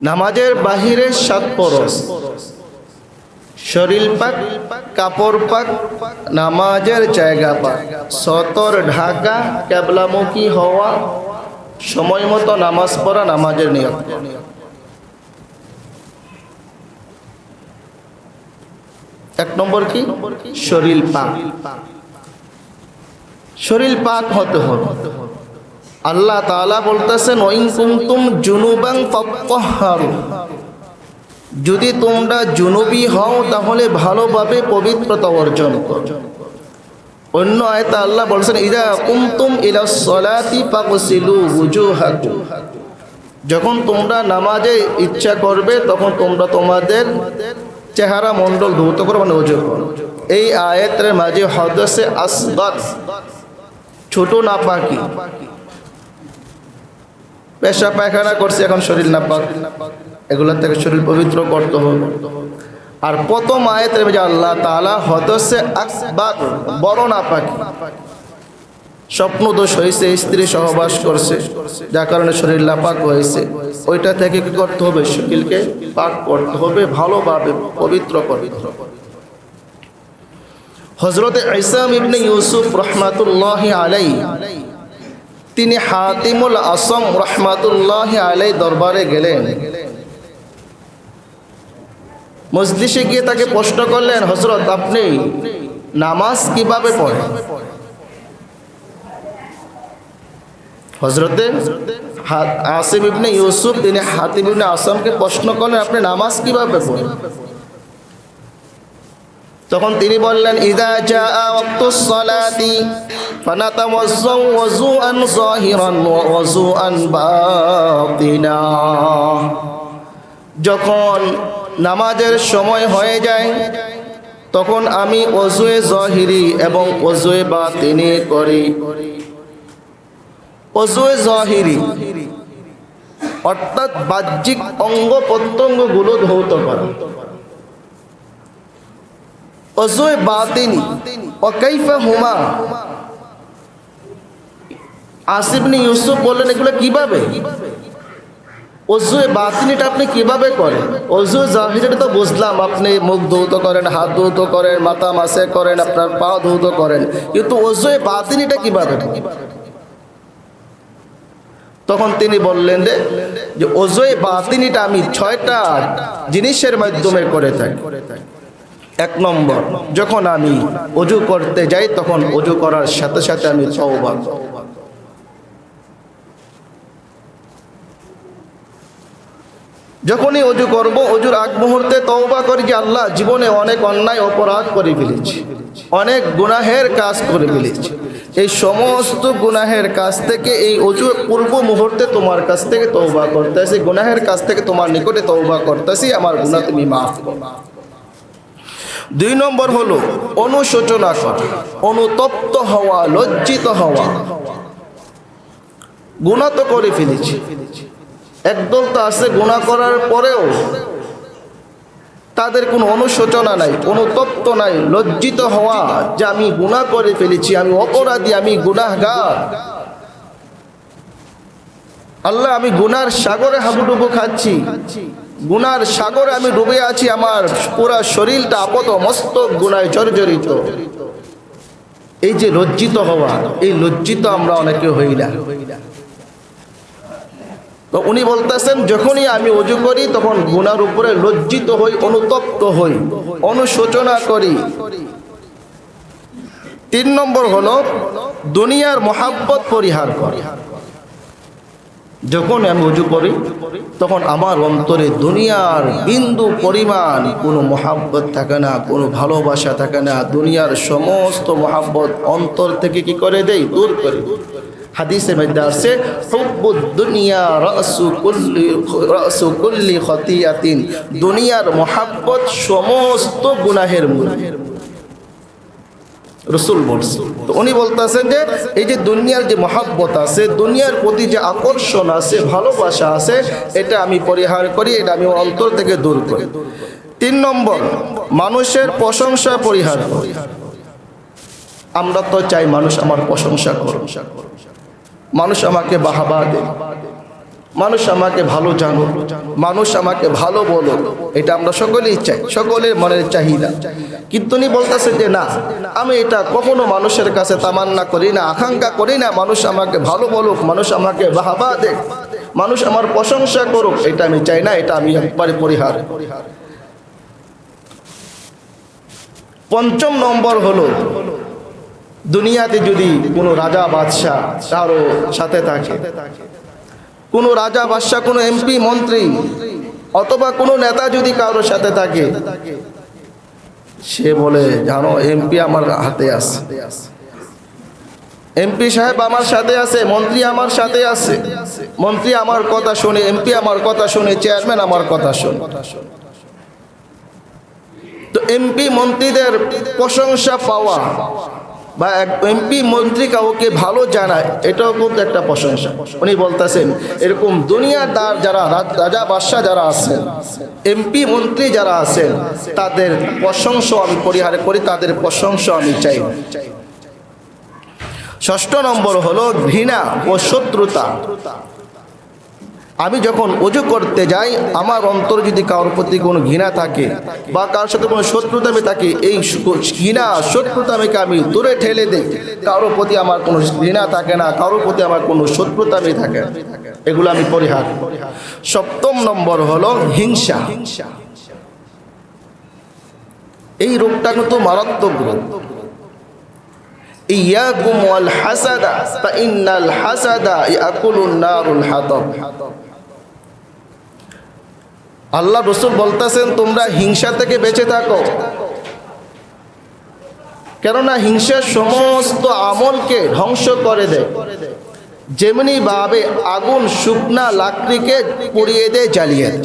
নামাজের বাহিরে 7 ফরজ, শরীর পাক, কাপড় পাক, নামাজের জায়গা পাক, সতর ঢাকা, কেবলামুখী হওয়া, সময় মতো নামাজ পড়া, নামাজের নিয়ম। এক নম্বর কি? শরীর পাক। শরীর পাক হতে হবে। আল্লাহ তাআলা বলতেছেন, ওয়াইন কুনতুম জুনুবান ফাত্তাহহারু, যদি তোমরা জুনুবি হও তাহলে ভালোভাবে পবিত্রতা অর্জন করো। অন্য আয়াতে আল্লাহ বলছেন, ইযা কুমতুম ইলাস সালাতি ফাগসিলু ওয়ুজুহাকুম, যখন তোমরা নামাজে ইচ্ছা করবে তখন তোমরা তোমাদের চেহারা মণ্ডল ধৌত করো, মানে ওযু করো। এই আয়াতের মাঝে হদসে আসগার, ছোট নাপাকি, পেশা পায়খানা করছে এখন শরীর নাপাক, এগুলো থেকে শরীর পবিত্র করতে হবে। আর প্রথম আয়াতের মধ্যে আল্লাহ তাআলা হদসে আকবার, বড় নাপাকি, স্বপ্ন দোষ হয়েছে, স্ত্রী সহবাস করছে যার কারণে শরীর নাপাক হয়েছে, ওইটা থেকে কি করতে হবে? শরীরকে পাক করতে হবে, ভালোভাবে পবিত্র করতে হবে। হযরত ইসাম ইবনে ইউসুফ রাহমাতুল্লাহি আলাইহি, তিনি হাতিমুল আসম রাহমাতুল্লাহি আলাইহি দরবারে গেলেন। মজলিসে গিয়ে তাকে প্রশ্ন করলেন, হযরত আপনি নামাজ কিভাবে পড়েন? হযরতে আসিম ইবনে ইউসুফ তিনি হাতিম ইবনে আসমকে প্রশ্ন করলেন, আপনি নামাজ কিভাবে পড়েন? তখন তিনি বললেন, ইযা জাআ ওয়াক্তুস সালাতি ফানাতাওয়াজ্জাউ ওযুআন যাহিরান ওয়া ওযুআন বাতিনা, যখন নামাজের সময় হয়ে যায় তখন আমি ওযুয়ে যাহিরি এবং ওযুয়ে বাতিনি করি। ওযুয়ে যাহিরি অর্থাৎ বাহ্যিক অঙ্গ প্রত্যঙ্গগুলো ধৌত করা। ওযুয়ে বাতিনি ওয়া কাইফা হুমা, আসিম ইবনে ইউসুফ বললেন, এগুলো কিভাবে? ওযুয়ে বাতিনিটা আপনি কিভাবে করেন? ওযু জাহিরিটা তো বুঝলাম, আপনি মুখ ধৌত করেন, হাত ধৌত করেন, মাথা মাসে করেন, আপনার পা ধৌত করেন, কিন্তু ওযুয়ে বাতিনিটা কিভাবে? তখন তিনি বললেন যে ওযুয়ে বাতিনিটা আমি 6টা জিনিসের মাধ্যমে করে থাকি। 1 নম্বর, যখন আমি ওযু করতে যাই তখন ওযু করার সাথে সাথে আমি তওবা করি। যখনই ওযু করব, ওযুর আগ মুহূর্তে তওবা করি যে আল্লাহ, জীবনে অনেক অন্যায় অপরাধ করে ফেলেছি, অনেক গুনাহের কাজ করে ফেলেছি, এই সমস্ত গুনাহের কাজ থেকে এই ওযুর পূর্ব মুহূর্তে তোমার কাছ থেকে তওবা করতেছি, গুনাহের কাছ থেকে তোমার নিকটে তওবা করতেছি, আমার গুনাহ তুমি মাফ করো। 2 নম্বর হলো অনুশোচনা করা, অনুতপ্ত হওয়া, লজ্জিত হওয়া। গুনাহ তো করে ফেলেছি, একদল তো আছে গুনাহ করার পরেও তাদের কোনো অনুশোচনা নাই, অনুতপ্ত নাই, লজ্জিত হওয়া যে আমি গুনাহ করে ফেলেছি, আমি অপরাধী, আমি গুনাহগার, আল্লাহ আমি গুনার সাগরে হাবুডুবু খাচ্ছি, গুনার সাগরে আমি ডুবে আছি, আমার পুরা শরীরটা আপাত মস্তক গুনায় জর্জরিত। এই যে লজ্জিত হওয়া, এই লজ্জিত আমরা অনেকে হই না। তো উনি বলতেছেন, যখনই আমি ওযু করি তখন গুনার উপরে লজ্জিত হই, অনুতপ্ত হই, অনুশোচনা করি। 3 নম্বর হলো দুনিয়ার মহাব্বত পরিহার করা। যখন আমি ওযু করি তখন আমার অন্তরে দুনিয়ার বিন্দু পরিমাণ কোনো মহাব্বত থাকে না, কোনো ভালোবাসা থাকে না। দুনিয়ার সমস্ত মহাব্বত অন্তর থেকে কি করে দেই? দূর করে। হাদিসের মধ্যে আছে, হুব্বুদ দুনিয়া রাসু কুল্লি খতিয়াতিন, দুনিয়ার মহাব্বত সমস্ত গুনাহের মূল। রাসূল বলছেন। তো উনি বলতেছেন যে এই যে দুনিয়ার যে মহাব্বত আছে, দুনিয়ার প্রতি যে আকর্ষণ আছে, ভালোবাসা আছে, এটা আমি পরিহার করি, এটা আমি অন্তর থেকে দূর করি। 3 নম্বর, মানুষের প্রশংসা পরিহার করি। আমরা তো চাই মানুষ আমার প্রশংসা করুক, মানুষ আমাকে বাহবা দেয়, মানুষ আমাকে ভালো জানো, মানুষ আমাকে ভালো বলো, এটা আমরা সকলেই চাই, সকলের মনের চাহিদা। কিন্তু উনি বলতেছেন যে না, আমি এটা কখনো মানুষের কাছে তামান্না করি না, আকাঙ্ক্ষা করি না মানুষ আমাকে ভালো বলুক, মানুষ আমাকে বাহবা দেখ, মানুষ আমার প্রশংসা করুক, এটা আমি চাই না, এটা আমি একবারে পরিহার। পঞ্চম নম্বর হলো, দুনিয়াতে যদি কোনো রাজা বাদশাহ কারো সাথে থাকে, কোনো রাজা বাদশাহ, কোনো এমপি মন্ত্রী অথবা কোনো নেতা যদি কারোর সাথে থাকে, সে বলে জানো এমপি আমার হাতে আছে, এমপি সাহেব আমার সাথে আছে, মন্ত্রী আমার সাথে আছে, মন্ত্রী আমার কথা শুনে, এমপি আমার কথা শুনে, চেয়ারম্যান আমার কথা শুনে। তো এমপি মন্ত্রীদের প্রশংসা পাওয়া বা এমপি মন্ত্রী কাউকে ভালো জানায়, এটাও কিন্তু একটা প্রশংসা। উনি বলতেছেন এরকম দুনিয়াদার যারা রাজা বাদশাহ যারা আছেন, এমপি মন্ত্রী যারা আছেন, তাদের প্রশংসা আমি পরিহার করি, তাদের প্রশংসা আমি চাই। ষষ্ঠ নম্বর হলো ঘৃণা ও শত্রুতা। আমি যখন ওযু করতে যাই, আমার অন্তর যদি কারোর প্রতি কোনো ঘৃণা থাকে বা কারোর সাথে কোনো শত্রুতা থাকে, এই ঘৃণা শত্রুতামিকে আমি দূরে ঠেলে দিই। কারোর প্রতি আমার কোনো ঘৃণা থাকে না, কারোর প্রতি আমার কোনো শত্রুতামি থাকে, এগুলো আমি পরিহার। সপ্তম নম্বর হলো হিংসা। এই রোগটা কিন্তু মারাত্মক রোগ। ইয়াকুম ওয়াল হাসাদা ফাইন্নাল হাসাদা ইয়াকুলুন নারুল হাতাব। আল্লাহ রাসূল বলতেছেন তোমরা হিংসা থেকে বেঁচে থাকো, কেননা হিংসা সমস্ত আমলকে ধ্বংস করে দেয়। যেমনি ভাবে আগুন শুকনা লাকড়িকে পুড়িয়ে দেয়, জ্বালিয়ে দেয়।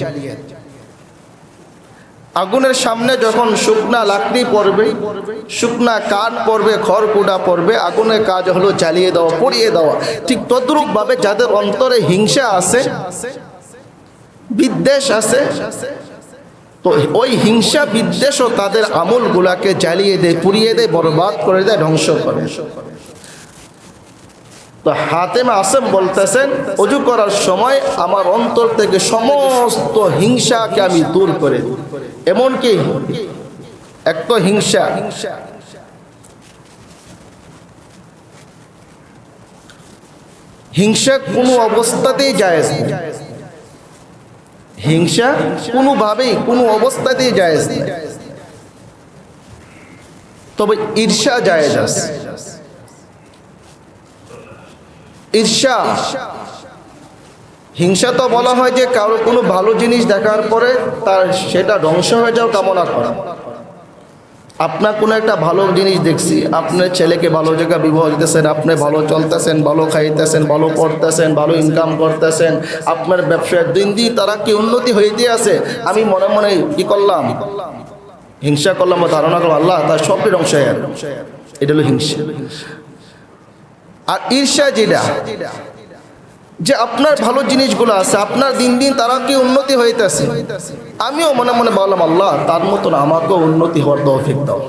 আগুনের সামনে যখন শুকনা লাকড়ি পড়বে, শুকনা কাঠ পড়বে, খড়কুটা পড়বে, আগুনের কাজ হলো জ্বালিয়ে দেওয়া, পুড়িয়ে দেওয়া। ঠিক তদ্রূপ ভাবে যাদের অন্তরে হিংসা আছে, বিদ্বেষ আছে, তো ওই হিংসা বিদ্বেষও তাদের আমলগুলাকে জ্বালিয়ে দেয়, পুড়িয়ে দেয়, বরবাদ করে দেয়, ধ্বংস করে। তো হাতেম আসেম বলতেছেন ওযু করার সময় আমার অন্তর থেকে সমস্ত হিংসাকে আমি দূর করে দিই। এমনকি এক তো হিংসা, হিংসা কোনো অবস্থাতেই জায়েজ নেই, হিংসা কোনোভাবেই কোনো অবস্থাতেই জায়েজ নেই। তবে ঈর্ষা জায়েজ আছে। ঈর্ষা, হিংসা তো বলা হয় যে কারো কোনো ভালো জিনিস দেখার পরে তার সেটা ধ্বংস হয়ে যাও কামনা করা। আপনার কোনো একটা ভালো জিনিস দেখছি, আপনার ছেলেকে ভালো জায়গায় বিবাহ দিতেছেন, আপনি ভালো চলতেছেন, ভালো খাইতেছেন, ভালো পড়তেছেন, ভালো ইনকাম করতেছেন, আপনার ব্যবসায় দিন দিন তারা কি উন্নতি হইতে আছে, আমি মনে মনে কি করলাম, হিংসা করলাম বা ধারণা করলাম আল্লাহ তার সবটি ধ্বংস হয়ে গেল। এটা হলো হিংসা। আর ঈর্ষা যেটা, যে আপনার ভালো জিনিসগুলো আছে, আপনার দিন দিন তারা কি উন্নতি হইতেছে, আমিও মনে মনে বললাম আল্লাহ তার মতন আমাকেও উন্নতি হওয়ার তৌফিক দাও,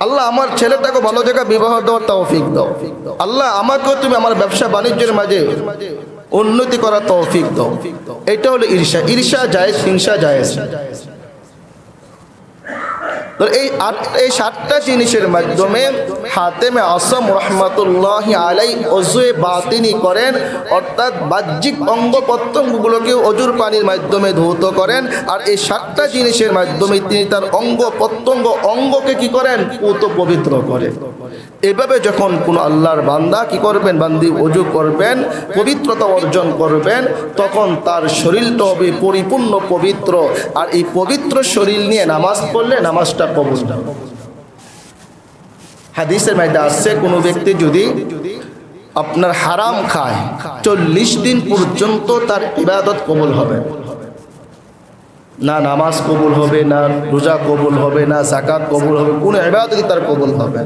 আল্লাহ আমার ছেলেটাকে ভালো জায়গায় বিবাহ দেওয়ার তৌফিক দাও, আল্লাহ আমাকেও তুমি আমার ব্যবসা বাণিজ্যের মাঝে উন্নতি করার তৌফিক দাও। এটা হলো ঈর্ষা। ঈর্ষা জায়েজ, হিংসা জায়েজ। তো এই সাতটা জিনিসের মাধ্যমে হাতেমে আসম রহমাতুল্লাহি আলাইহি ওযুয়ে বাতিনি করেন, অর্থাৎ বাহ্যিক অঙ্গ প্রত্যঙ্গগুলোকে অজুর পানির মাধ্যমে ধৌত করেন। আর এই সাতটা জিনিসের মাধ্যমে তিনি তার অঙ্গ প্রত্যঙ্গ অঙ্গকে কি করেন, পুত পবিত্র করেন। এভাবে যখন কোনো আল্লাহর বান্দা কি করবেন, বান্দি ওযু করবেন, পবিত্রতা অর্জন করবেন, তখন তার শরীরটা হবে পরিপূর্ণ পবিত্র। আর এই পবিত্র শরীর নিয়ে নামাজ পড়লে নামাজটা কবুল হবে। হাদিসের মধ্যে আসছে কোনো ব্যক্তি যদি আপনার হারাম খায় 40 দিন পর্যন্ত তার ইবাদত কবুল হবে না, নামাজ কবুল হবে না, রোজা কবুল হবে না, যাকাত কবুল হবে, কোনো ইবাদতই তার কবুল হবে।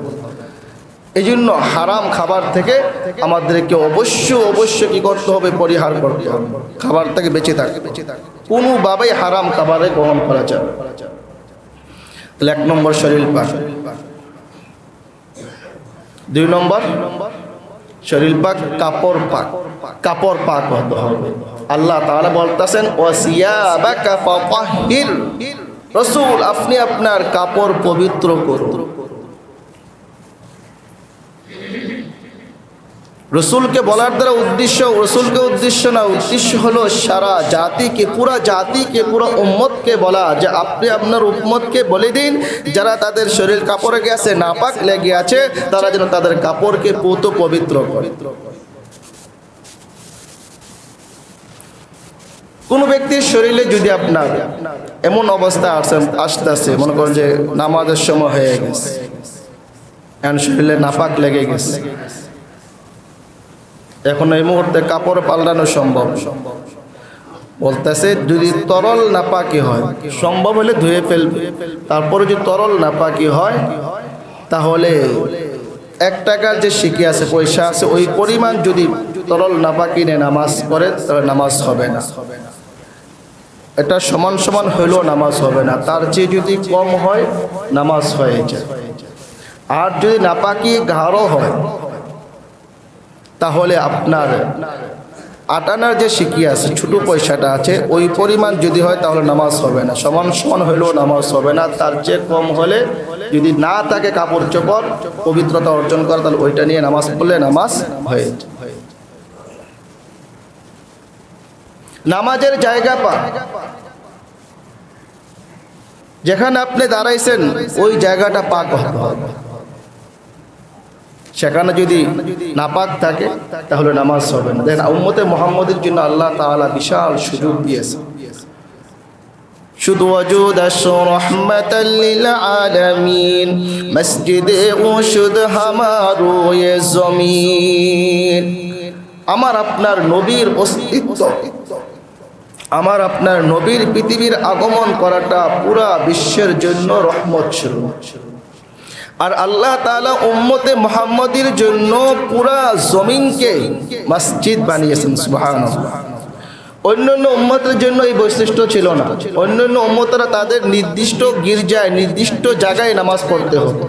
এই জন্য হারাম খাবার থেকে আমাদেরকে অবশ্যই কি করতে হবে, পরিহার করতে হবে, খাবার থেকে বেঁচে থাকতে। কোনোভাবেই হারাম খাবারে গ্রহণ করা যাবে। তাহলে 1 নম্বর শরীর পাক। 2 নম্বর শরীর পাক, কাপড় পাক হতে হবে। আল্লাহ তাআলা বলতেছেন ওয়াসিয়াবাকা ফাতাহহির, রাসূল আপনি আপনার কাপড় পবিত্র করুন। রসুলকে বলার দ্বারা উদ্দেশ্য রসুলকে উদ্দেশ্য না, উদ্দেশ্য হলো সারা জাতিকে, পুরা জাতিকে, পুরা উম্মতকে বলা যে আপনি আপনার উম্মতকে বলে দিন যারা তাদের শরীর কাপড়ে গেছে নাপাক লেগে আছে তারা যেন তাদের কাপড়কে পুত পবিত্র করে। কোন ব্যক্তির শরীরে যদি আপনার এমন অবস্থা আসতেছে, মনে করেন যে নামাজের সময় হয়ে গেছে, এখন শরীরে নাপাক লেগে গেছে, এখন এই মুহূর্তে কাপড় পাল্টানো সম্ভব, বলতেছে যদি তরল নাপাকি হয়, সম্ভব হলে ধুয়ে ফেলবে, তারপরে যদি তরল নাপাকি হয় তাহলে 1 টাকার যে সিকি আছে, পয়সা আছে, ওই পরিমাণ যদি তরল নাপাকি নিয়ে নামাজ পড়ে তাহলে নামাজ হবে না। এটা সমান সমান হইলেও নামাজ হবে না, তার চেয়ে যদি কম হয় নামাজ হয়ে যায়। আর যদি নাপাকি গাঢ় হয় তাহলে আপনার 8 আনার যে সিকি আছে, ছোট পয়সাটা আছে, ওই পরিমাণ যদি হয় তাহলে নামাজ হবে না, সমান সমান হইলেও নামাজ হবে না। তার চেয়ে কম হলে যদি না থাকে কাপড় চোপড় পবিত্রতা অর্জন করে তাহলে ওইটা নিয়ে নামাজ পড়লে নামাজ হয়ে যায়। নামাজের জায়গা যেখানে আপনি দাঁড়াইছেন ওই জায়গাটা পাক হতে হবে, সেখানে যদি নাপাক থাকে তাহলে নামাজ হবে না। দেখেন উম্মতে মুহাম্মদের জন্য আল্লাহ তাআলা বিশাল সুযোগ দিয়েছে, শুধু ওয়াজুদ রাহমাতাল লিল আলামিন মসজিদে উশুদ হামারো ইয়ে জমিন। আমার আপনার নবীর অস্তিত্ব, আমার আপনার নবীর পৃথিবীর আগমন করাটা পুরা বিশ্বের জন্য রহমত ছিল। আর আল্লাহ তাআলা উম্মতে মুহাম্মাদির জন্য পুরা জমিনকে মসজিদ বানিয়েছেন, সুবহানাল্লাহ। অন্যান্য উম্মতের জন্য এই বৈশিষ্ট্য ছিল না, অন্যান্য উম্মতরা তাদের নির্দিষ্ট গির্জায় নির্দিষ্ট জায়গায় নামাজ পড়তে হতো,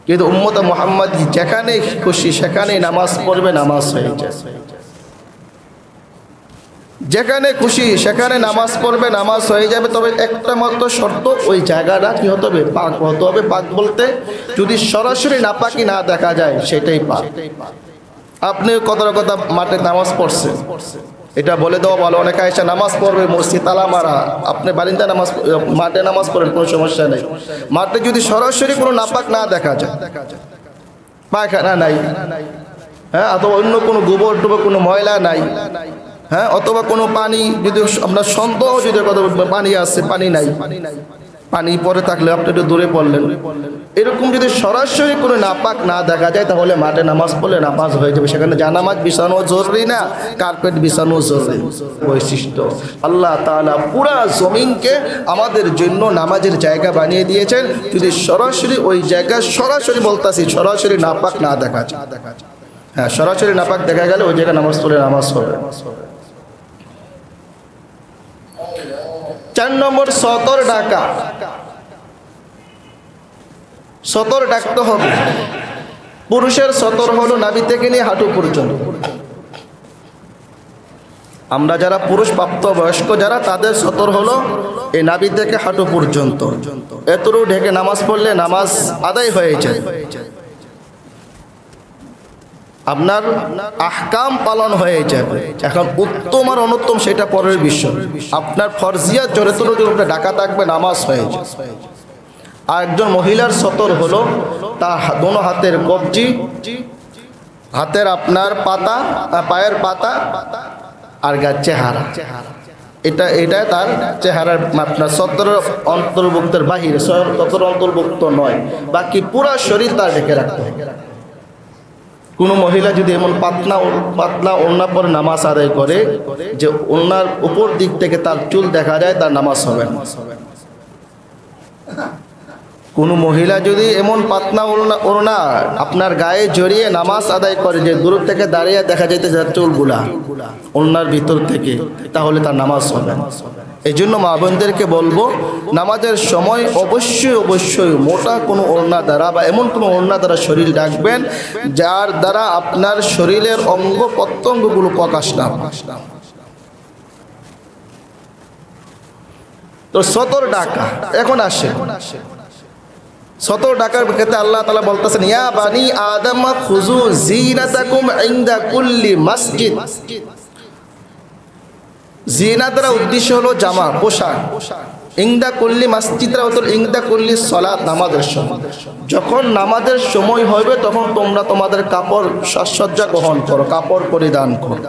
কিন্তু উম্মতে মুহাম্মাদি যেখানে খুশি সেখানে নামাজ পড়বে, নামাজ হয়ে যায়। যেখানে খুশি সেখানে নামাজ পড়বে, নামাজ হয়ে যাবে। তবে একটা মাত্র শর্ত, ওই জায়গাটা কি হতে হবে? পাক হতে হবে। পাক বলতে যদি সরাসরি নাপাকি না দেখা যায় সেটাই পাক। আপনি কথা মাঠে নামাজ পড়ছেন, এটা বলে দেওয়া ভালো, অনেকে এসে নামাজ পড়বে মসজিদ তালা মারা, আপনি বারিন্দা নামাজ মাঠে নামাজ পড়েন, কোনো সমস্যা নেই। মাঠে যদি সরাসরি কোনো নাপাক না দেখা যায়, পায়খানা নাই, হ্যাঁ, অথবা অন্য কোনো গোবর টোবর কোনো ময়লা নাই, হ্যাঁ, অথবা কোনো পানি যদি আপনার সন্দেহ যদি পানি আছে, পানি নাই, পানি পরে থাকলে আপনি একটু দূরে পড়লেন, এরকম যদি সরাসরি কোনো নাপাক না দেখা যায় তাহলে মাঠে নামাজ পড়লে নামাজ হয়ে যাবে। সেখানে জানামাজ বিছানো জরুরি না, কার্পেট বিছানো জরুরি। বৈশিষ্ট্য আল্লাহ তাআলা পুরা জমিনকে আমাদের জন্য নামাজের জায়গা বানিয়ে দিয়েছেন। যদি সরাসরি ওই জায়গা, সরাসরি বলতাছি, সরাসরি নাপাক না দেখা যায়, হ্যাঁ, সরাসরি নাপাক দেখা গেলে ওই জায়গায় নামাজ পড়লে নামাজ হবে। 4 নম্বর সতর ডাকা। সতর ডাকতে হবে। পুরুষের সতর হলো নাভি থেকে নিয়ে হাঁটু পর্যন্ত। আমরা যারা পুরুষ প্রাপ্ত বয়স্ক যারা, তাদের সতর হলো এই নাভি থেকে হাঁটু পর্যন্ত। এতটুকু ঢেকে নামাজ পড়লে নামাজ আদায় হয়ে যায়, আপনার আহকাম পালন হয়ে যাবে। এখন উত্তম আর অনুত্তম সেটা পরের বিষয়। আপনার ফরজিয়াত যতটুকু ঢাকা থাকবে নামাজ হয়ে যায়। আর একজন মহিলার সতর হলো তার দোনো হাতের কবজি, হাতের আপনার পাতা, পায়ের পাতা আর চেহারা, এটা তার চেহারার আপনার সতরের অন্তর্ভুক্তের বাহিরে, সতর অন্তর্ভুক্ত নয়, বাকি পুরা শরীর তার ঢেকে রাখতে হবে। কোনো মহিলা যদি এমন পাতলা ওড়না পরে নামাজ আদায় করে যে ওড়নার উপর দিক থেকে তার চুল দেখা যায়, তার নামাজ হবে না। কোনো মহিলা যদি এমন পাতলা ওড়না আপনার গায়ে জড়িয়ে নামাজ আদায় করে যে দূর থেকে দাঁড়িয়ে দেখা যাইতে যার চুলগুলা ওড়নার ভিতর থেকে, তাহলে তার নামাজ হবে না। এই জন্য মা বোনদেরকে বলবো, নামাজের সময় অবশ্যই মোটা কোনো ওড়না দ্বারা বা এমন কোনো ওড়না দ্বারা শরীর ঢাকবেন যার দ্বারা আপনার শরীরের অঙ্গ প্রত্যঙ্গগুলো প্রকাশ না। তো 70 টাকা এখন আসে 70 টাকার ক্ষেত্রে আল্লাহ তাআলা বলতেছেন ইয়া বানি আদম খুযু জিনাতাকুম ইনদা কুল্লি মসজিদ। জিনাতের উদ্দেশ্য হলো জামা পোশাক, ইনদা কুল্লি মসজিদরা হতো ইনদা কুল্লি সালাত, নামাজের সময়। যখন নামাজের সময় হবে তখন তোমরা তোমাদের কাপড় সাজসজ্জা গ্রহণ করো, কাপড় পরিধান করো।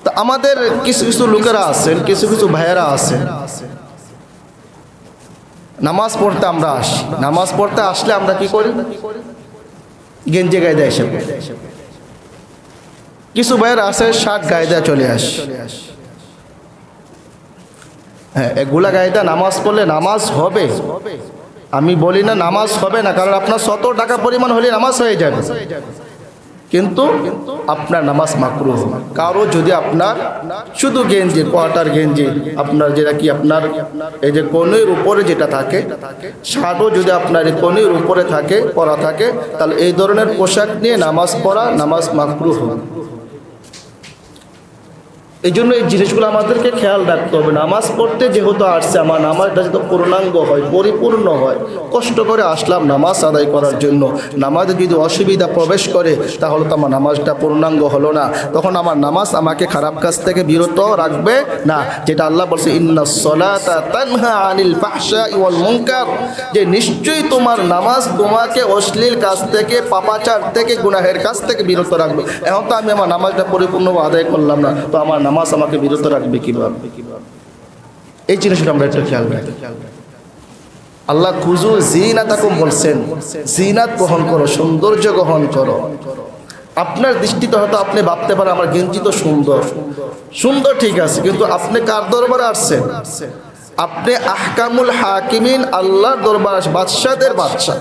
তা আমাদের কিছু কিছু লোকেরা আছেন, কিছু কিছু ভাইয়েরা আছেন, নামাজ পড়তে আমরা আসি, নামাজ পড়তে আসলে আমরা কি করি, গেঞ্জি গায়ে দেয় এসে। কিছু ভাইয়েরা আছে শার্ট গায়ে দেয় চলে আসে। হ্যাঁ, এগুলা গায়ে দেয় নামাজ পড়লে নামাজ হবে, আমি বলি না নামাজ হবে না, কারণ আপনার 100 টাকা পরিমাণ হলে নামাজ হয়ে যাবে, কিন্তু আপনার নামাজ মাকরুহ। কারো যদি আপনার শুধু গেঞ্জি, কোয়ার্টার গেঞ্জি, আপনার যেটা কি আপনার এই যে কোণের উপরে যেটা থাকে, শার্টও যদি আপনার এই কোণের উপরে থাকে, পরা থাকে, তাহলে এই ধরনের পোশাক নিয়ে নামাজ পড়া নামাজ মাকরুহ। এই জন্য এই জিনিসগুলো আমাদেরকে খেয়াল রাখতে হবে। নামাজ পড়তে যেহেতু আসছে, আমার নামাজটা যাতে পূর্ণাঙ্গ হয়, পরিপূর্ণ হয়। কষ্ট করে আসলাম নামাজ আদায় করার জন্য, নামাজে যদি অসুবিধা প্রবেশ করে তাহলে তো আমার নামাজটা পূর্ণাঙ্গ হলো না, তখন আমার নামাজ আমাকে খারাপ কাজ থেকে বিরত রাখবে না। যেটা আল্লাহ বলছে ইন্নাস সালাতা তানহা আনিল ফাহশাই ওয়াল মুনকার, যে নিশ্চয়ই তোমার নামাজ তোমাকে অশ্লীল কাজ থেকে, পাপাচার থেকে, গুনাহের কাজ থেকে বিরত রাখবে। এখন তো আমি আমার নামাজটা পরিপূর্ণভাবে আদায় করলাম না, তো আমার নামাজ আমাকে বিরত রাখবে কিভাবে? এই জিনিসটা আমরা একটু খেয়াল রাখি। আল্লাহ খুযু জিনাতাকুম বলছেন, জিনাত গ্রহণ করো, সৌন্দর্য গ্রহণ করো। আপনার দৃষ্টিতে হয়তো আপনি ভাবতে পারেন আমার গেঞ্জি তো সুন্দর, সুন্দর ঠিক আছে, কিন্তু আপনি কার দরবারে আসছেন? আপনি আহকামুল হাকিমিন, আল্লাহর দরবারে আসছেন, বাদশাদের বাদশা,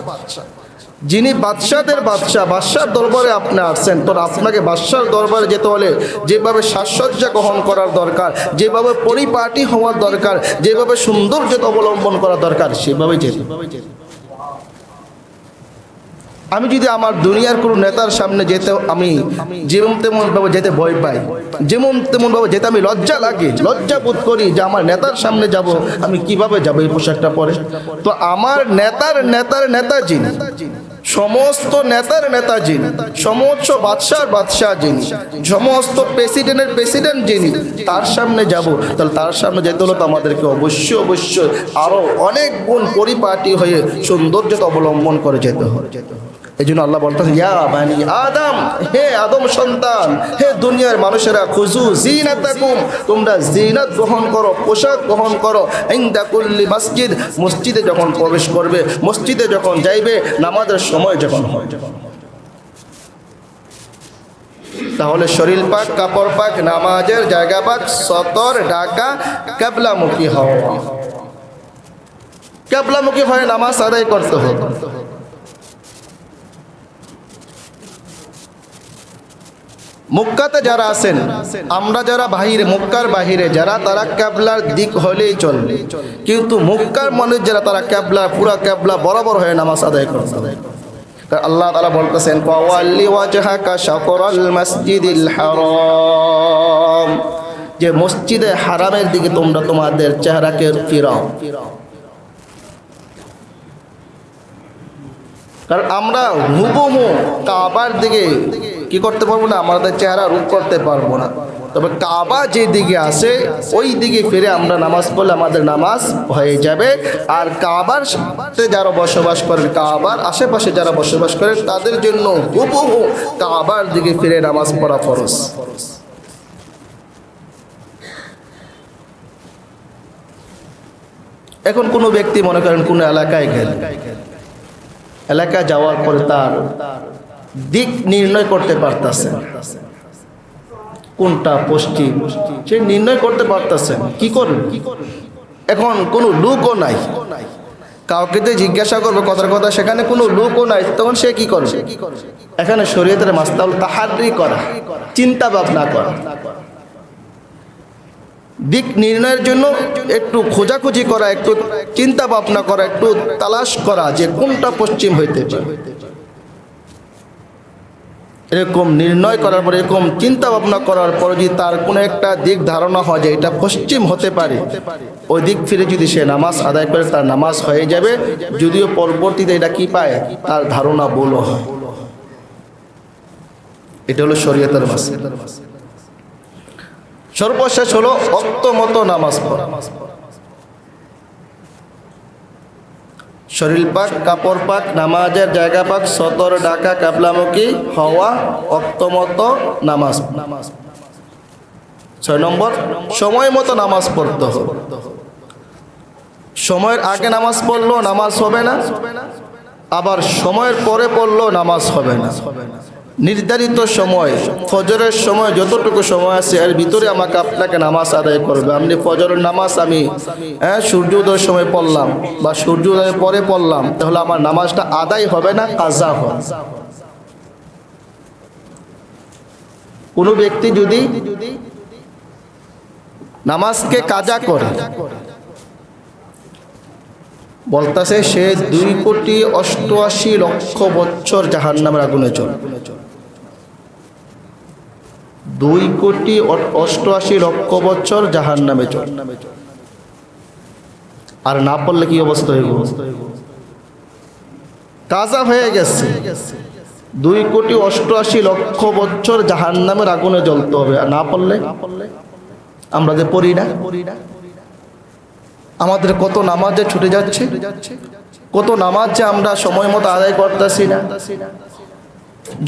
যিনি বাদশাদের বাদশা, বাদশার দরবারে আপনি আসছেন। তো আপনাকে বাদশার দরবারে যেতে হলে যেভাবে সাজসজ্জা গ্রহণ করার দরকার, যেভাবে পরিপাটি হওয়ার দরকার, যেভাবে সৌন্দর্য অবলম্বন করা দরকার, সেভাবে যেতে। আমি যদি আমার দুনিয়ার কোনো নেতার সামনে যেতে, আমি যেমন তেমনভাবে যেতে ভয় পাই, যেমন তেমনভাবে যেতে আমি লজ্জা লাগে, লজ্জা বোধ করি যে আমার নেতার সামনে যাব, আমি কিভাবে যাব এই পোশাকটা পরে। তো আমার নেতার নেতার নেতা যিনি, সমস্ত নেতার নেতা যিনি, সমস্ত বাদশার বাদশাহ যিনি, সমস্ত প্রেসিডেন্টের প্রেসিডেন্ট যিনি, তার সামনে যাব, তাহলে তার সামনে যেতে হলে তো আমাদেরকে অবশ্যই অবশ্যই আরও অনেক গুণ পরিপাটি হয়ে সৌন্দর্যতা অবলম্বন করে যেতে হবে। এই জন্য আল্লাহ বলতেছেন ইয়া বানি আদম, হে আদম সন্তান, হে দুনিয়ার মানুষেরা, খুযু জিনাতাকুম, তোমরা জিনাত গ্রহণ করো, পোশাক গ্রহণ করো, ইনদা কুল্লি মসজিদ, মসজিদে যখন প্রবেশ করবে, মসজিদে যখন যাইবে, নামাজের সময় যখন হয়। তাহলে শরীর পাক, কাপড় পাক, নামাজের জায়গা পাক, সতর ঢাকা, কিবলামুখী হওয়া, কিবলামুখী হয়ে নামাজ আদায় করতে হবে। মক্কাতে যারা আছেন, আমরা যারা বাহিরে, মক্কার বাহিরে যারা, তারা কিবলার দিক হলেই চলবে, কিন্তু মক্কার মানুষ যারা, তারা কিবলা, পুরা কিবলা বরাবর হয়ে নামাজ আদায় করতে হবে। কারণ আল্লাহ তাআলা বলতেছেন ফাওয়াল্লি ওয়াজহাকা শাতরাল মাসজিদিল হারাম, যে মসজিদে হারামের দিকে তোমরা তোমাদের চেহারাকে ফিরাও। কারণ আমরা হুবহু কাবার দিকে কি করতে পারবো না, আমাদের চেহারা রূপ করতে পারবো না, তবে কাবা যে দিকে আসে ওই দিকে ফিরে আমরা নামাজ পড়লে আমাদের নামাজ হয়ে যাবে। আর কাবার সাথে যারা বসবাস করেন, কাবার আশেপাশে যারা বসবাস করেন, তাদের জন্য হুবহু কাবার দিকে ফিরে নামাজ পড়া ফরজ। এখন কোনো ব্যক্তি মনে করেন কোনো এলাকায় গেল, এলাকায় যাওয়ার পরে তার দিক নির্ণয় করতে পারতেছেন, কোনটা পশ্চিম, সে নির্ণয় করতে পারতেছেন, কি করবে? এখন কোনো লোকও নাই, কাউকে তো জিজ্ঞাসা করবে কথার কথা, সেখানে কোনো লোকও নাই, তখন সে কি করবে? এখানে শরীয়তের মাসলা হলো তাহাররি করা, চিন্তা ভাবনা করা, দিক নির্ণয়ের জন্য একটু খোঁজাখুঁজি করা, একটু চিন্তা ভাবনা করা, একটু তালাশ করা যে কোনটা পশ্চিম হইতে পারে। এরকম নির্ণয় করার পরে, এরকম চিন্তা ভাবনা করার পরে যদি তার কোনো একটা দিক ধারণা হয় যে এটা পশ্চিম হতে পারে, ওই দিক ফিরে যদি সে নামাজ আদায় করে তার নামাজ হয়ে যাবে, যদিও পরবর্তীতে এটা কি পায়, তার ধারণা ভুল হয়। এটা হলো শরীয়তের মাসলা। সর্বশেষ হলো ওয়াক্ত মতো নামাজ পড়া। শরীর পাক, কাপড় পাক, নামাজের জায়গা পাক, সতর ঢাকা, কাবলামুখী হওয়া, ওয়াক্ত মতো নামাজ। 6 নম্বর, সময় মতো নামাজ পড়তে হবে। সময়ের আগে নামাজ পড়লো নামাজ হবে না, আবার সময়ের পরে পড়লো নামাজ হবে না। নির্ধারিত সময়, ফজরের সময় যতটুকু সময় আছে এর ভিতরে আমাকে আপনাকে নামাজ আদায় করবে। আপনি ফজরের নামাজ আমি সূর্যোদয়ের সময় পড়লাম বা সূর্যোদয়ের পরে পড়লাম, তাহলে আমার নামাজটা আদায় হবে না, কাজা হবে। কোনো ব্যক্তি যদি নামাজকে কাজা করে, বলতেছে সে 2,88,00,000 বছর জাহান্নামের আগুনে চলবে। 2,88,00,000 বছর জাহান্নামে চলবে। আর না পড়লে কি অবস্থা হইব? কাজা হয়ে গেছে। 2,88,00,000 বছর জাহান্নামের আগুনে জ্বলতে হবে। আর না পড়লে, আমরা যে পড়ি না, আমাদের কত নামাজ যে ছুটে যাচ্ছে, কত নামাজ যে আমরা সময় মতো আদায় করতেছি না।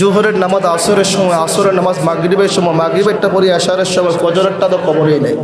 জোহরের নামাজ আসরের সময়, আসরের নামাজ মাগরিবের সময়, মাগরিবেরটা পড়ি আশারের সময়, ফজরেরটা তো খবরই নেই।